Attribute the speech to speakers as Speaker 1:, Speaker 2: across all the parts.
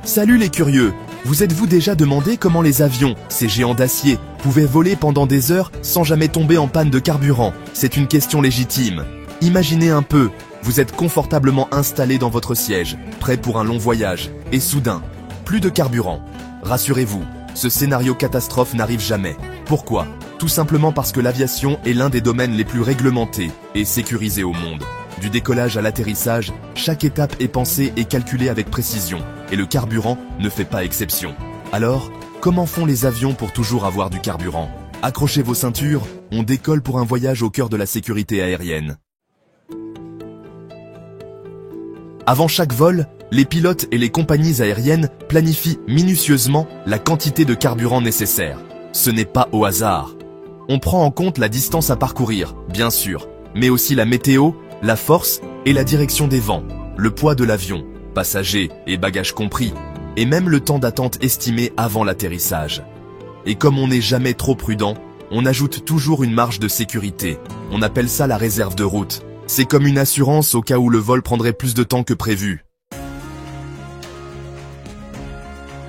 Speaker 1: Salut les curieux! Vous êtes-vous déjà demandé comment les avions, ces géants d'acier, pouvaient voler pendant des heures sans jamais tomber en panne de carburant? C'est une question légitime. Imaginez un peu, vous êtes confortablement installé dans votre siège, prêt pour un long voyage, et soudain, plus de carburant. Rassurez-vous, ce scénario catastrophe n'arrive jamais. Pourquoi? Tout simplement parce que l'aviation est l'un des domaines les plus réglementés et sécurisés au monde. Du décollage à l'atterrissage, chaque étape est pensée et calculée avec précision, et le carburant ne fait pas exception. Alors, comment font les avions pour toujours avoir du carburant? Accrochez vos ceintures, on décolle pour un voyage au cœur de la sécurité aérienne. Avant chaque vol, les pilotes et les compagnies aériennes planifient minutieusement la quantité de carburant nécessaire. Ce n'est pas au hasard. On prend en compte la distance à parcourir, bien sûr, mais aussi la météo, la force et la direction des vents, le poids de l'avion, passagers et bagages compris, et même le temps d'attente estimé avant l'atterrissage. Et comme on n'est jamais trop prudent, on ajoute toujours une marge de sécurité. On appelle ça la réserve de route. C'est comme une assurance au cas où le vol prendrait plus de temps que prévu.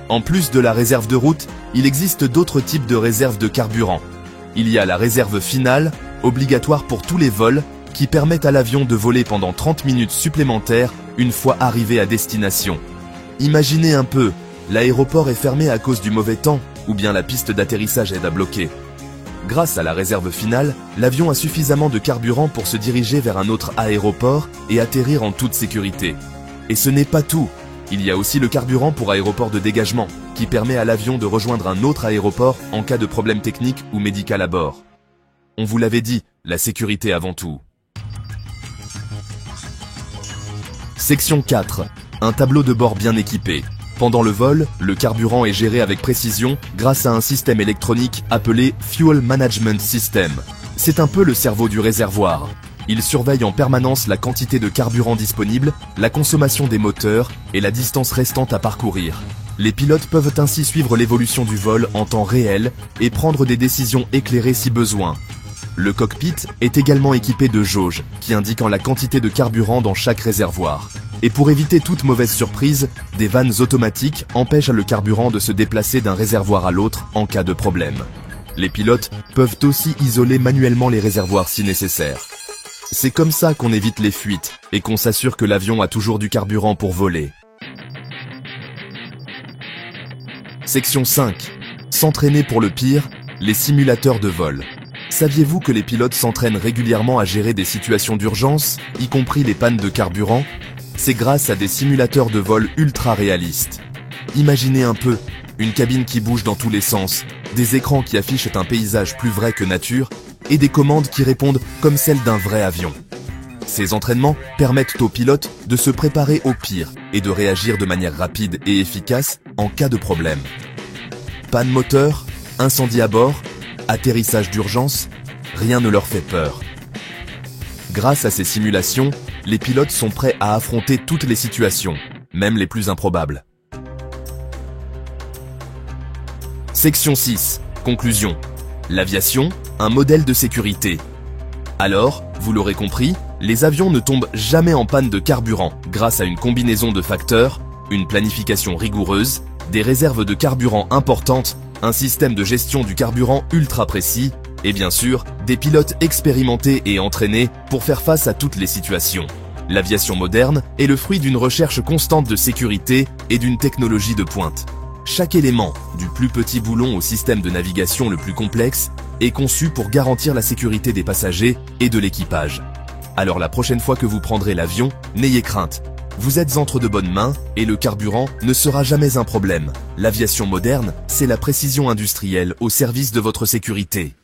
Speaker 1: En plus de la réserve de route, il existe d'autres types de réserves de carburant. Il y a la réserve finale, obligatoire pour tous les vols, qui permettent à l'avion de voler pendant 30 minutes supplémentaires une fois arrivé à destination. Imaginez un peu, l'aéroport est fermé à cause du mauvais temps, ou bien la piste d'atterrissage est à bloquer. Grâce à la réserve finale, l'avion a suffisamment de carburant pour se diriger vers un autre aéroport et atterrir en toute sécurité. Et ce n'est pas tout. Il y a aussi le carburant pour aéroport de dégagement, qui permet à l'avion de rejoindre un autre aéroport en cas de problème technique ou médical à bord. On vous l'avait dit, la sécurité avant tout. Section 4. Un tableau de bord bien équipé. Pendant le vol, le carburant est géré avec précision grâce à un système électronique appelé Fuel Management System. C'est un peu le cerveau du réservoir. Il surveille en permanence la quantité de carburant disponible, la consommation des moteurs et la distance restante à parcourir. Les pilotes peuvent ainsi suivre l'évolution du vol en temps réel et prendre des décisions éclairées si besoin. Le cockpit est également équipé de jauges qui indiquent la quantité de carburant dans chaque réservoir. Et pour éviter toute mauvaise surprise, des vannes automatiques empêchent le carburant de se déplacer d'un réservoir à l'autre en cas de problème. Les pilotes peuvent aussi isoler manuellement les réservoirs si nécessaire. C'est comme ça qu'on évite les fuites et qu'on s'assure que l'avion a toujours du carburant pour voler. Section 5. S'entraîner pour le pire, les simulateurs de vol. Saviez-vous que les pilotes s'entraînent régulièrement à gérer des situations d'urgence, y compris les pannes de carburant? C'est grâce à des simulateurs de vol ultra réalistes. Imaginez un peu, une cabine qui bouge dans tous les sens, des écrans qui affichent un paysage plus vrai que nature, et des commandes qui répondent comme celles d'un vrai avion. Ces entraînements permettent aux pilotes de se préparer au pire et de réagir de manière rapide et efficace en cas de problème. Panne moteur, incendie à bord, atterrissage d'urgence, rien ne leur fait peur. Grâce à ces simulations, les pilotes sont prêts à affronter toutes les situations, même les plus improbables. Section 6. Conclusion. L'aviation, un modèle de sécurité. Alors, vous l'aurez compris, les avions ne tombent jamais en panne de carburant grâce à une combinaison de facteurs, une planification rigoureuse, des réserves de carburant importantes, un système de gestion du carburant ultra précis et bien sûr, des pilotes expérimentés et entraînés pour faire face à toutes les situations. L'aviation moderne est le fruit d'une recherche constante de sécurité et d'une technologie de pointe. Chaque élément, du plus petit boulon au système de navigation le plus complexe, est conçu pour garantir la sécurité des passagers et de l'équipage. Alors la prochaine fois que vous prendrez l'avion, n'ayez crainte. Vous êtes entre de bonnes mains et le carburant ne sera jamais un problème. L'aviation moderne, c'est la précision industrielle au service de votre sécurité.